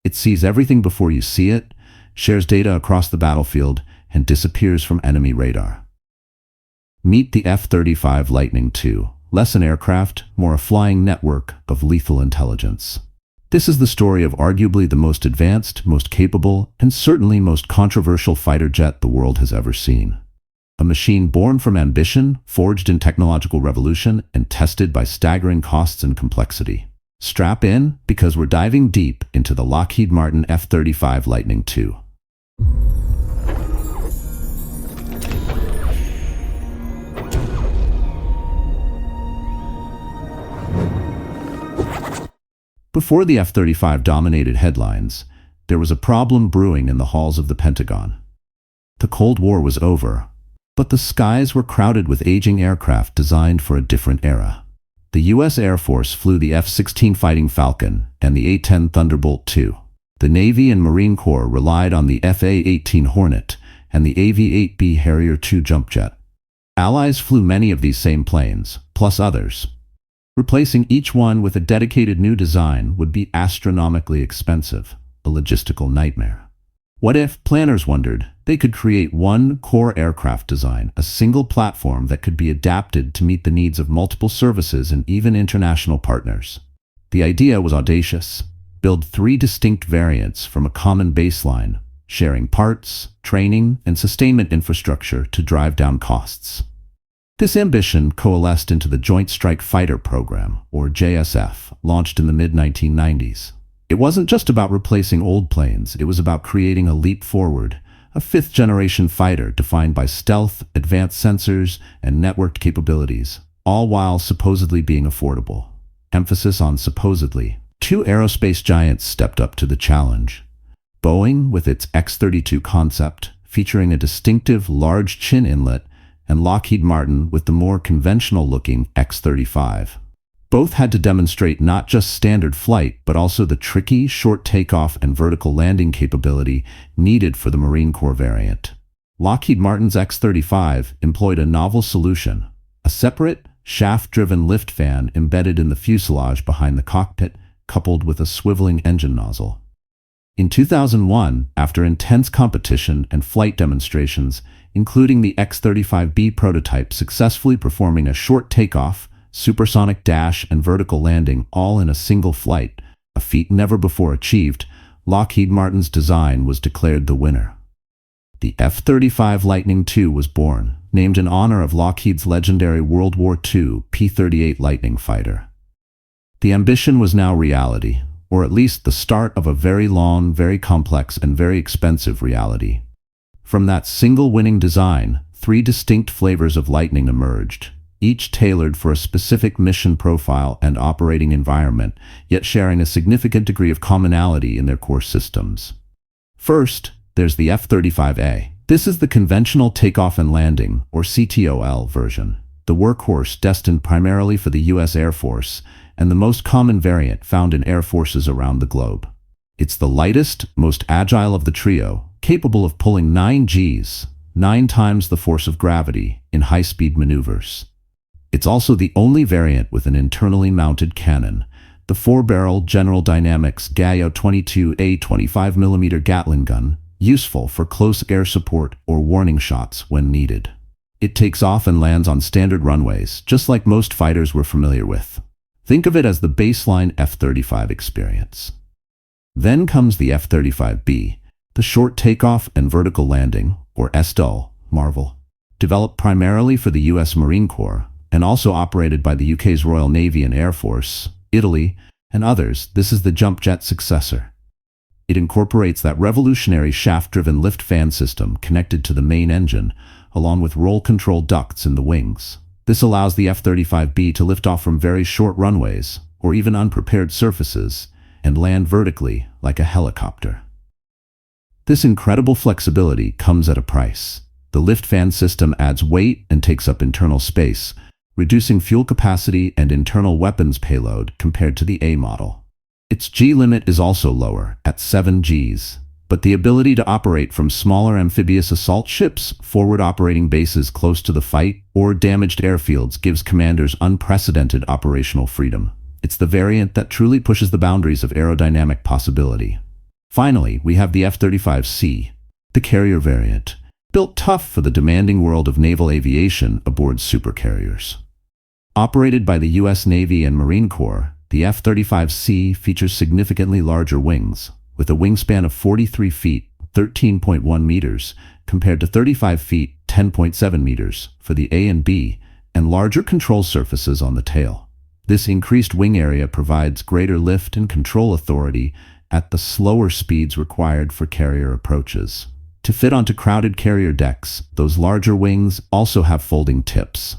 It sees everything before you see it, shares data across the battlefield, and disappears from enemy radar. Meet the F-35 Lightning II, less an aircraft, more a flying network of lethal intelligence. This is the story of arguably the most advanced, most capable, and certainly most controversial fighter jet the world has ever seen. A machine born from ambition, forged in technological revolution, and tested by staggering costs and complexity. Strap in, because we're diving deep into the Lockheed Martin F-35 Lightning II. Before the F-35 dominated headlines, there was a problem brewing in the halls of the Pentagon. The Cold War was over, but the skies were crowded with aging aircraft designed for a different era. The U.S. Air Force flew the F-16 Fighting Falcon and the A-10 Thunderbolt II. The Navy and Marine Corps relied on the FA-18 Hornet and the AV-8B Harrier II jump jet. Allies flew many of these same planes, plus others. Replacing each one with a dedicated new design would be astronomically expensive, a logistical nightmare. What if, planners wondered, they could create one core aircraft design, a single platform that could be adapted to meet the needs of multiple services and even international partners? The idea was audacious. Build 3 distinct variants from a common baseline, sharing parts, training, and sustainment infrastructure to drive down costs. This ambition coalesced into the Joint Strike Fighter Program, or JSF, launched in the mid-1990s. It wasn't just about replacing old planes, it was about creating a leap forward, a 5th-generation fighter defined by stealth, advanced sensors, and networked capabilities, all while supposedly being affordable. Emphasis on supposedly. 2 aerospace giants stepped up to the challenge. Boeing, with its X-32 concept, featuring a distinctive large chin inlet, and Lockheed Martin with the more conventional-looking X-35. Both had to demonstrate not just standard flight, but also the tricky, short takeoff and vertical landing capability needed for the Marine Corps variant. Lockheed Martin's X-35 employed a novel solution, a separate, shaft-driven lift fan embedded in the fuselage behind the cockpit, coupled with a swiveling engine nozzle. In 2001, after intense competition and flight demonstrations, including the X-35B prototype successfully performing a short takeoff, supersonic dash, and vertical landing all in a single flight, a feat never before achieved, Lockheed Martin's design was declared the winner. The F-35 Lightning II was born, named in honor of Lockheed's legendary World War II P-38 Lightning fighter. The ambition was now reality, or at least the start of a very long, very complex, and very expensive reality. From that single winning design, 3 distinct flavors of Lightning emerged, each tailored for a specific mission profile and operating environment, yet sharing a significant degree of commonality in their core systems. First, there's the F-35A. This is the conventional takeoff and landing, or CTOL version, the workhorse destined primarily for the U.S. Air Force, and the most common variant found in air forces around the globe. It's the lightest, most agile of the trio, capable of pulling 9 Gs, 9 times the force of gravity, in high-speed maneuvers. It's also the only variant with an internally mounted cannon, the 4-barrel General Dynamics Gaio 22A 25mm Gatling gun, useful for close air support or warning shots when needed. It takes off and lands on standard runways, just like most fighters we're familiar with. Think of it as the baseline F-35 experience. Then comes the F-35B, the short takeoff and vertical landing, or STOL, Marvel. Developed primarily for the U.S. Marine Corps, and also operated by the UK's Royal Navy and Air Force, Italy, and others, this is the jump jet successor. It incorporates that revolutionary shaft-driven lift fan system connected to the main engine, along with roll control ducts in the wings. This allows the F-35B to lift off from very short runways, or even unprepared surfaces, and land vertically like a helicopter. This incredible flexibility comes at a price. The lift fan system adds weight and takes up internal space, reducing fuel capacity and internal weapons payload compared to the A model. Its G limit is also lower, at 7 Gs, but the ability to operate from smaller amphibious assault ships, forward operating bases close to the fight, or damaged airfields gives commanders unprecedented operational freedom. It's the variant that truly pushes the boundaries of aerodynamic possibility. Finally, we have the F-35C, the carrier variant, built tough for the demanding world of naval aviation aboard supercarriers. Operated by the U.S. Navy and Marine Corps, the F-35C features significantly larger wings, with a wingspan of 43 feet, 13.1 meters, compared to 35 feet, 10.7 meters, for the A and B, and larger control surfaces on the tail. This increased wing area provides greater lift and control authority at the slower speeds required for carrier approaches. To fit onto crowded carrier decks, those larger wings also have folding tips.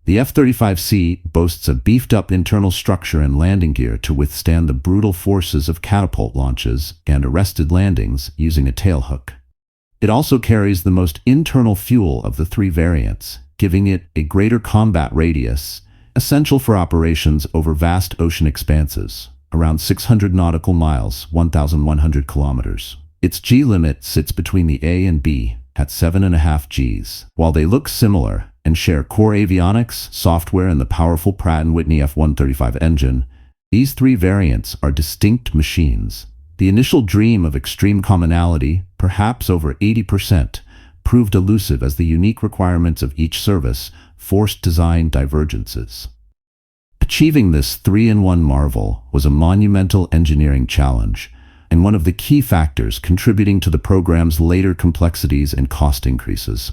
The F-35C boasts a beefed-up internal structure and landing gear to withstand the brutal forces of catapult launches and arrested landings using a tailhook. It also carries the most internal fuel of the three variants, giving it a greater combat radius, essential for operations over vast ocean expanses, around 600 nautical miles, 1,100 kilometers. Its G limit sits between the A and B at 7.5 Gs. While they look similar and share core avionics, software, and the powerful Pratt & Whitney F-135 engine, these three variants are distinct machines. The initial dream of extreme commonality, perhaps over 80%, proved elusive as the unique requirements of each service forced design divergences. Achieving this three-in-one marvel was a monumental engineering challenge, and one of the key factors contributing to the program's later complexities and cost increases.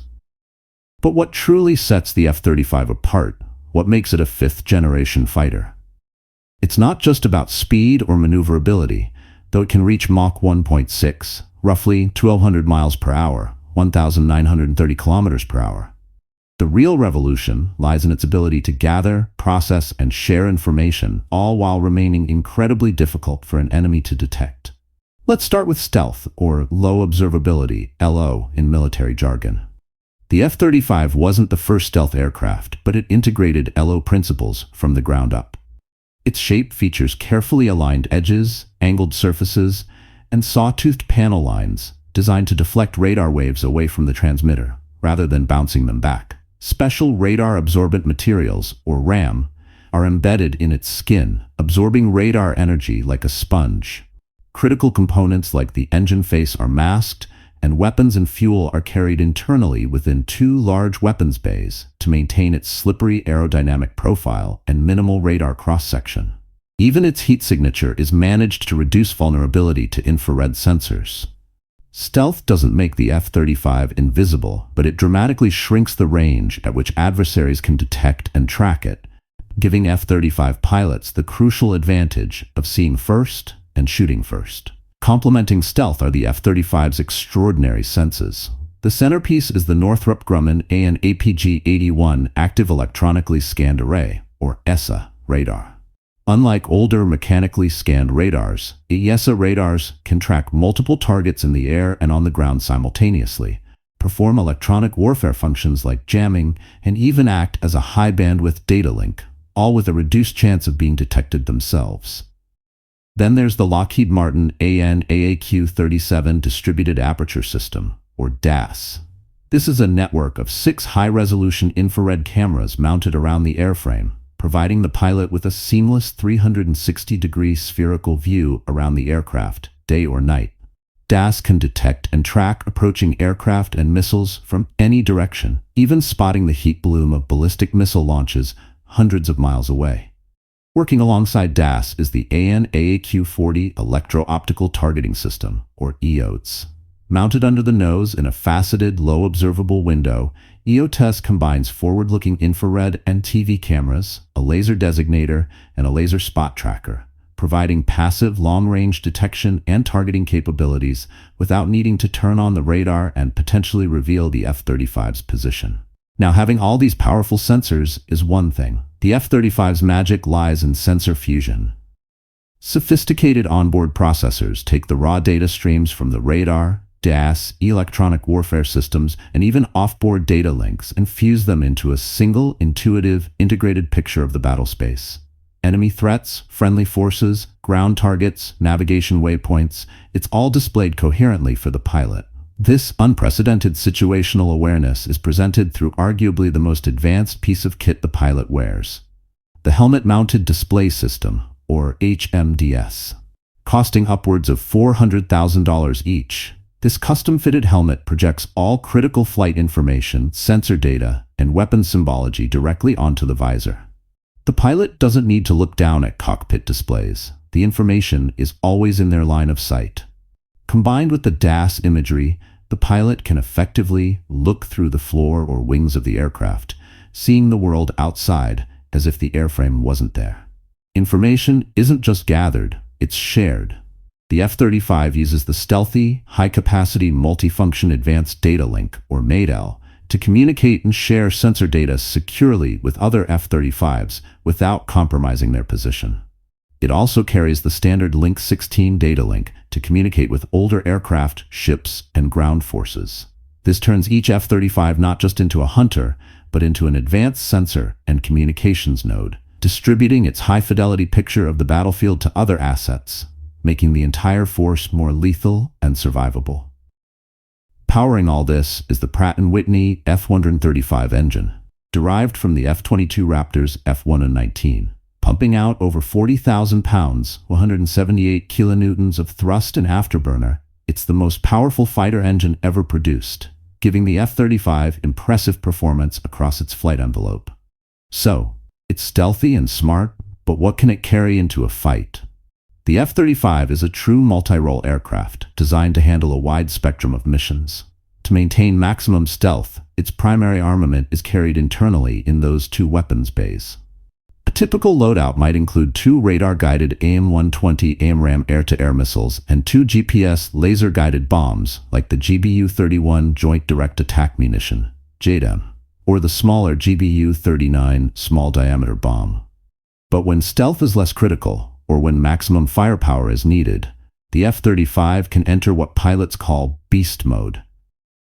But what truly sets the F-35 apart, what makes it a fifth-generation fighter? It's not just about speed or maneuverability, though it can reach Mach 1.6, roughly 1,200 miles per hour, 1,930 kilometers per hour. The real revolution lies in its ability to gather, process, and share information, all while remaining incredibly difficult for an enemy to detect. Let's start with stealth, or low observability, LO, in military jargon. The F-35 wasn't the first stealth aircraft, but it integrated LO principles from the ground up. Its shape features carefully aligned edges, angled surfaces, and saw-toothed panel lines designed to deflect radar waves away from the transmitter, rather than bouncing them back. Special radar-absorbent materials, or RAM, are embedded in its skin, absorbing radar energy like a sponge. Critical components like the engine face are masked, and weapons and fuel are carried internally within two large weapons bays to maintain its slippery aerodynamic profile and minimal radar cross-section. Even its heat signature is managed to reduce vulnerability to infrared sensors. Stealth doesn't make the F-35 invisible, but it dramatically shrinks the range at which adversaries can detect and track it, giving F-35 pilots the crucial advantage of seeing first and shooting first. Complementing stealth are the F-35's extraordinary senses. The centerpiece is the Northrop Grumman AN/APG-81 Active Electronically Scanned Array, or ESA, radar. Unlike older mechanically scanned radars, ESA radars can track multiple targets in the air and on the ground simultaneously, perform electronic warfare functions like jamming, and even act as a high-bandwidth data link, all with a reduced chance of being detected themselves. Then there's the Lockheed Martin AN/AAQ-37 Distributed Aperture System, or DAS. This is a network of 6 high-resolution infrared cameras mounted around the airframe, providing the pilot with a seamless 360-degree spherical view around the aircraft, day or night. DAS can detect and track approaching aircraft and missiles from any direction, even spotting the heat bloom of ballistic missile launches hundreds of miles away. Working alongside DAS is the AN/AAQ-40 Electro-Optical Targeting System, or EOTS. Mounted under the nose in a faceted, low-observable window, EOTS combines forward-looking infrared and TV cameras, a laser designator, and a laser spot tracker, providing passive, long-range detection and targeting capabilities without needing to turn on the radar and potentially reveal the F-35's position. Now, having all these powerful sensors is one thing. The F-35's magic lies in sensor fusion. Sophisticated onboard processors take the raw data streams from the radar, DAS, electronic warfare systems, and even off-board data links and fuse them into a single, intuitive, integrated picture of the battle space. Enemy threats, friendly forces, ground targets, navigation waypoints, it's all displayed coherently for the pilot. This unprecedented situational awareness is presented through arguably the most advanced piece of kit the pilot wears: the Helmet-Mounted Display System, or HMDS. costing upwards of $400,000 each. This custom-fitted helmet projects all critical flight information, sensor data, and weapon symbology directly onto the visor. The pilot doesn't need to look down at cockpit displays. The information is always in their line of sight. Combined with the DAS imagery, the pilot can effectively look through the floor or wings of the aircraft, seeing the world outside as if the airframe wasn't there. Information isn't just gathered, it's shared. The F-35 uses the stealthy, high-capacity multifunction advanced data link, or MADL, to communicate and share sensor data securely with other F-35s without compromising their position. It also carries the standard Link 16 data link to communicate with older aircraft, ships, and ground forces. This turns each F-35 not just into a hunter, but into an advanced sensor and communications node, distributing its high-fidelity picture of the battlefield to other assets, making the entire force more lethal and survivable. Powering all this is the Pratt & Whitney F-135 engine, derived from the F-22 Raptor's F-119, pumping out over 40,000 pounds, 178 kilonewtons of thrust and afterburner. It's the most powerful fighter engine ever produced, giving the F-35 impressive performance across its flight envelope. So, it's stealthy and smart, but what can it carry into a fight? The F-35 is a true multirole aircraft designed to handle a wide spectrum of missions. To maintain maximum stealth, its primary armament is carried internally in those two weapons bays. A typical loadout might include 2 radar-guided AIM-120 AIMRAAM air-to-air missiles and 2 GPS laser-guided bombs like the GBU-31 Joint Direct Attack Munition, JDAM, or the smaller GBU-39 Small Diameter Bomb. But when stealth is less critical, or when maximum firepower is needed, the F-35 can enter what pilots call beast mode.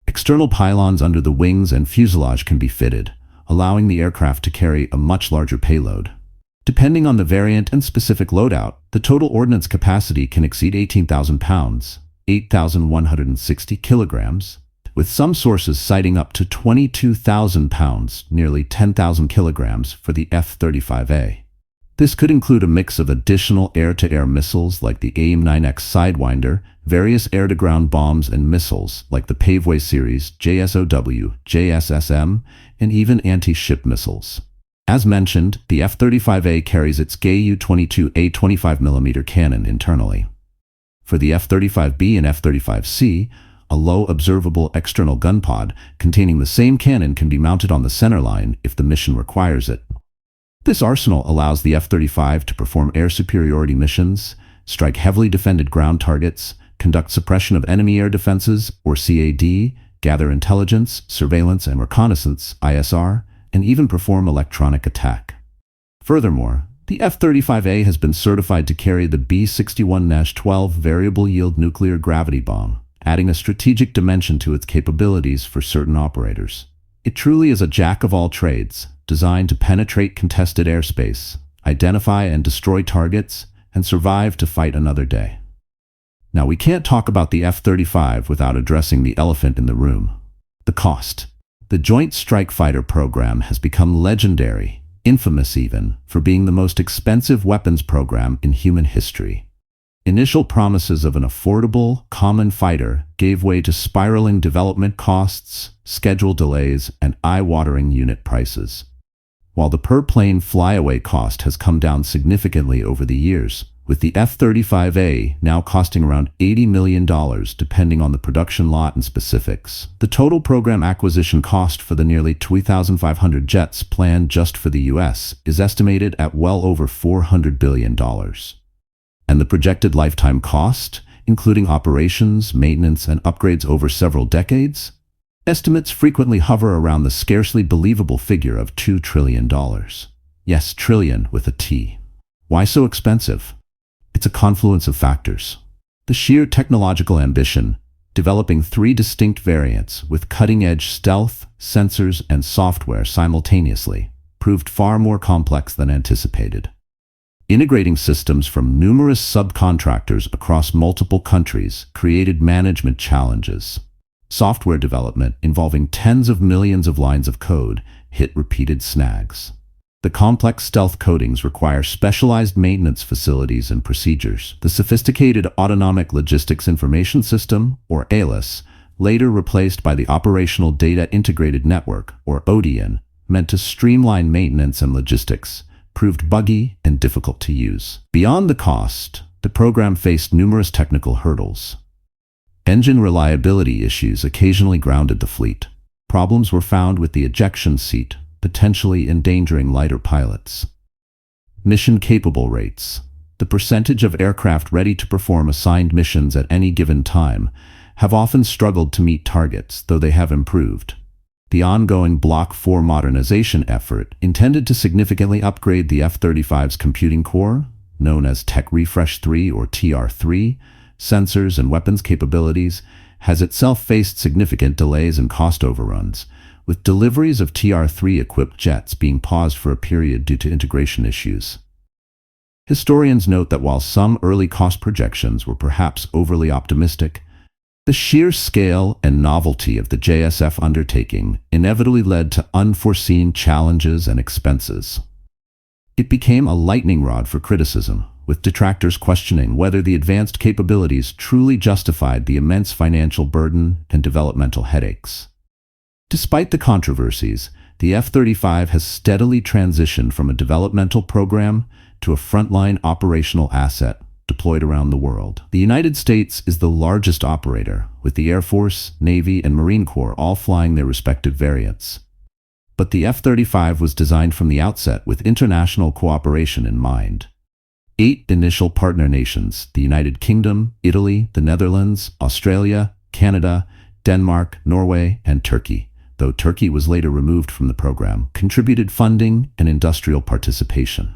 External pylons under the wings and fuselage can be fitted, allowing the aircraft to carry a much larger payload. Depending on the variant and specific loadout, the total ordnance capacity can exceed 18,000 pounds, 8,160 kilograms, with some sources citing up to 22,000 pounds, nearly 10,000 kilograms for the F-35A. This could include a mix of additional air-to-air missiles like the AIM-9X Sidewinder, various air-to-ground bombs and missiles like the Paveway series, JSOW, JSSM, and even anti-ship missiles. As mentioned, the F-35A carries its GAU-22A 25mm cannon internally. For the F-35B and F-35C, a low observable external gun pod containing the same cannon can be mounted on the centerline if the mission requires it. This arsenal allows the F-35 to perform air superiority missions, strike heavily defended ground targets, conduct suppression of enemy air defenses, or CAD, gather intelligence, surveillance and reconnaissance, ISR, and even perform electronic attack. Furthermore, the F-35A has been certified to carry the B-61-12 variable yield nuclear gravity bomb, adding a strategic dimension to its capabilities for certain operators. It truly is a jack of all trades, designed to penetrate contested airspace, identify and destroy targets, and survive to fight another day. Now, we can't talk about the F-35 without addressing the elephant in the room: the cost. The Joint Strike Fighter program has become legendary, infamous even, for being the most expensive weapons program in human history. Initial promises of an affordable, common fighter gave way to spiraling development costs, schedule delays, and eye-watering unit prices. While the per-plane flyaway cost has come down significantly over the years, with the F-35A now costing around $80 million depending on the production lot and specifics, the total program acquisition cost for the nearly 2,500 jets planned just for the US is estimated at well over $400 billion. And the projected lifetime cost, including operations, maintenance, and upgrades over several decades? Estimates frequently hover around the scarcely believable figure of $2 trillion. Yes, trillion with a T. Why so expensive? It's a confluence of factors. The sheer technological ambition, developing 3 distinct variants with cutting-edge stealth, sensors, and software simultaneously, proved far more complex than anticipated. Integrating systems from numerous subcontractors across multiple countries created management challenges. Software development involving tens of millions of lines of code hit repeated snags. The complex stealth coatings require specialized maintenance facilities and procedures. The sophisticated Autonomic Logistics Information System, or ALIS, later replaced by the Operational Data Integrated Network, or ODIN, meant to streamline maintenance and logistics, proved buggy and difficult to use. Beyond the cost, the program faced numerous technical hurdles. Engine reliability issues occasionally grounded the fleet. Problems were found with the ejection seat, potentially endangering lighter pilots. Mission-capable rates. The percentage of aircraft ready to perform assigned missions at any given time have often struggled to meet targets, though they have improved. The ongoing Block 4 modernization effort, intended to significantly upgrade the F-35's computing core, known as Tech Refresh 3 or TR3, sensors and weapons capabilities, has itself faced significant delays and cost overruns, with deliveries of TR3-equipped jets being paused for a period due to integration issues. Historians note that while some early cost projections were perhaps overly optimistic, the sheer scale and novelty of the JSF undertaking inevitably led to unforeseen challenges and expenses. It became a lightning rod for criticism, with detractors questioning whether the advanced capabilities truly justified the immense financial burden and developmental headaches. Despite the controversies, the F-35 has steadily transitioned from a developmental program to a frontline operational asset deployed around the world. The United States is the largest operator, with the Air Force, Navy, and Marine Corps all flying their respective variants. But the F-35 was designed from the outset with international cooperation in mind. 8 initial partner nations, the United Kingdom, Italy, the Netherlands, Australia, Canada, Denmark, Norway, and Turkey, though Turkey was later removed from the program, contributed funding and industrial participation.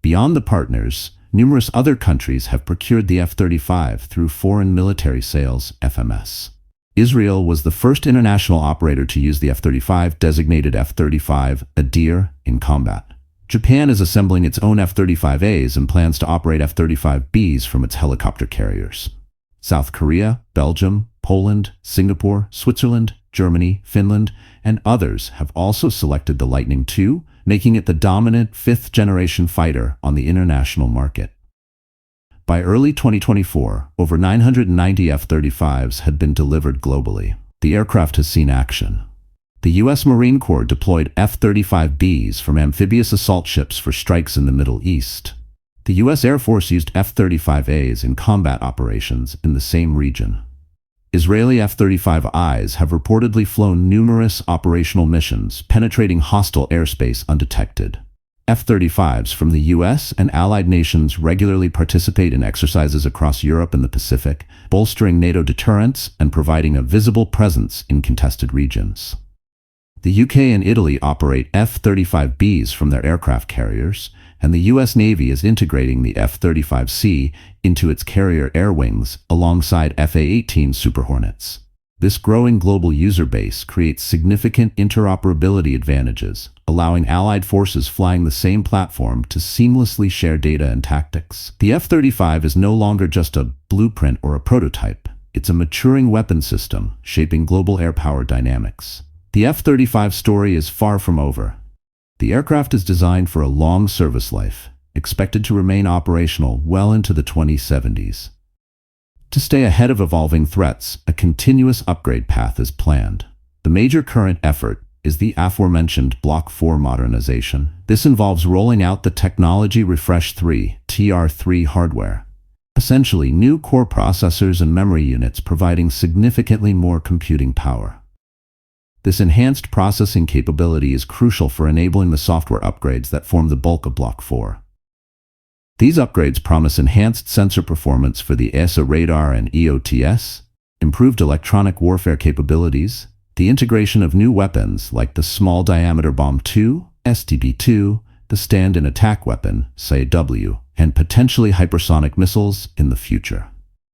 Beyond the partners, numerous other countries have procured the F-35 through Foreign Military Sales (FMS). Israel was the first international operator to use the F-35, designated F-35 Adir in combat. Japan is assembling its own F-35As and plans to operate F-35Bs from its helicopter carriers. South Korea, Belgium, Poland, Singapore, Switzerland, Germany, Finland, and others have also selected the Lightning II, making it the dominant 5th-generation fighter on the international market. By early 2024, over 990 F-35s had been delivered globally. The aircraft has seen action. The U.S. Marine Corps deployed F-35Bs from amphibious assault ships for strikes in the Middle East. The U.S. Air Force used F-35As in combat operations in the same region. Israeli F-35Is have reportedly flown numerous operational missions, penetrating hostile airspace undetected. F-35s from the U.S. and allied nations regularly participate in exercises across Europe and the Pacific, bolstering NATO deterrence and providing a visible presence in contested regions. The UK and Italy operate F-35Bs from their aircraft carriers, and the U.S. Navy is integrating the F-35C into its carrier air wings alongside F/A-18 Super Hornets. This growing global user base creates significant interoperability advantages, allowing allied forces flying the same platform to seamlessly share data and tactics. The F-35 is no longer just a blueprint or a prototype. It's a maturing weapon system, shaping global air power dynamics. The F-35 story is far from over. The aircraft is designed for a long service life, expected to remain operational well into the 2070s. To stay ahead of evolving threats, a continuous upgrade path is planned. The major current effort is the aforementioned Block 4 modernization. This involves rolling out the Technology Refresh 3 (TR3) hardware, essentially new core processors and memory units providing significantly more computing power. This enhanced processing capability is crucial for enabling the software upgrades that form the bulk of Block 4. These upgrades promise enhanced sensor performance for the ESA radar and EOTS, improved electronic warfare capabilities, the integration of new weapons like the Small Diameter Bomb 2, SDB-2, the Stand-in Attack Weapon, SAW, and potentially hypersonic missiles in the future.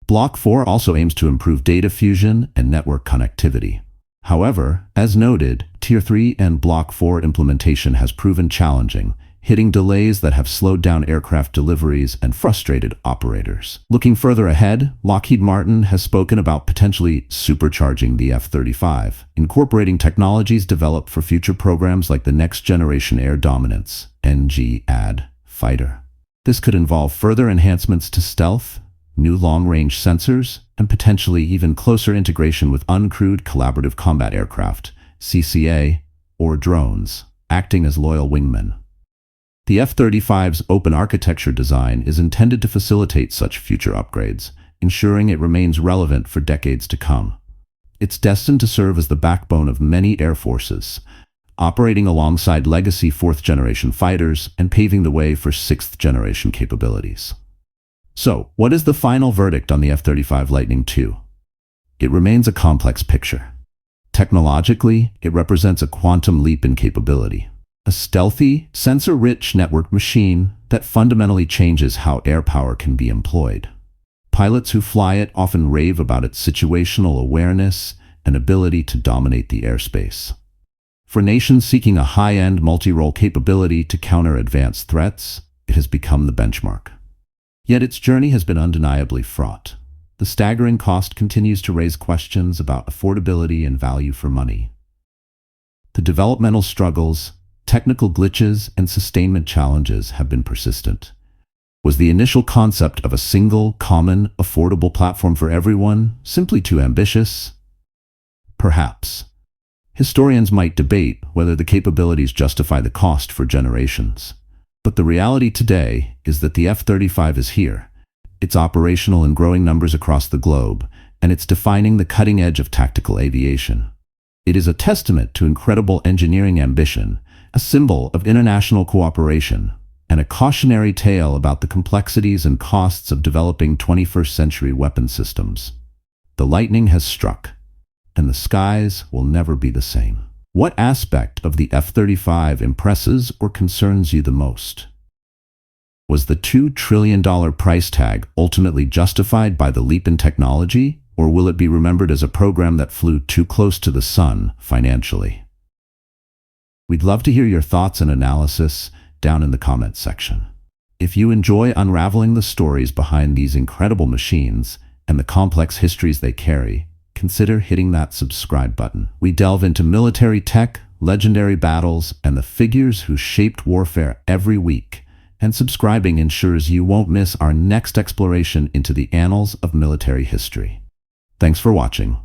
Block 4 also aims to improve data fusion and network connectivity. However, as noted, Tier 3 and Block 4 implementation has proven challenging, hitting delays that have slowed down aircraft deliveries and frustrated operators. Looking further ahead, Lockheed Martin has spoken about potentially supercharging the F-35, incorporating technologies developed for future programs like the Next Generation Air Dominance (NGAD) fighter. This could involve further enhancements to stealth, new long-range sensors, and potentially even closer integration with uncrewed collaborative combat aircraft, CCA, or drones, acting as loyal wingmen. The F-35's open architecture design is intended to facilitate such future upgrades, ensuring it remains relevant for decades to come. It's destined to serve as the backbone of many air forces, operating alongside legacy fourth-generation fighters and paving the way for sixth-generation capabilities. So, what is the final verdict on the F-35 Lightning II? It remains a complex picture. Technologically, it represents a quantum leap in capability. A stealthy, sensor-rich network machine that fundamentally changes how air power can be employed. Pilots who fly it often rave about its situational awareness and ability to dominate the airspace. For nations seeking a high-end multi-role capability to counter advanced threats, it has become the benchmark. Yet its journey has been undeniably fraught. The staggering cost continues to raise questions about affordability and value for money. The developmental struggles, technical glitches, and sustainment challenges have been persistent. Was the initial concept of a single, common, affordable platform for everyone simply too ambitious? Perhaps. Historians might debate whether the capabilities justify the cost for generations. But the reality today is that the F-35 is here. It's operational in growing numbers across the globe, and it's defining the cutting edge of tactical aviation. It is a testament to incredible engineering ambition, a symbol of international cooperation, and a cautionary tale about the complexities and costs of developing 21st-century weapon systems. The lightning has struck, and the skies will never be the same. What aspect of the F-35 impresses or concerns you the most? Was the $2 trillion price tag ultimately justified by the leap in technology, or will it be remembered as a program that flew too close to the sun financially? We'd love to hear your thoughts and analysis down in the comments section. If you enjoy unraveling the stories behind these incredible machines and the complex histories they carry, consider hitting that subscribe button. We delve into military tech, legendary battles, and the figures who shaped warfare every week. And subscribing ensures you won't miss our next exploration into the annals of military history. Thanks for watching.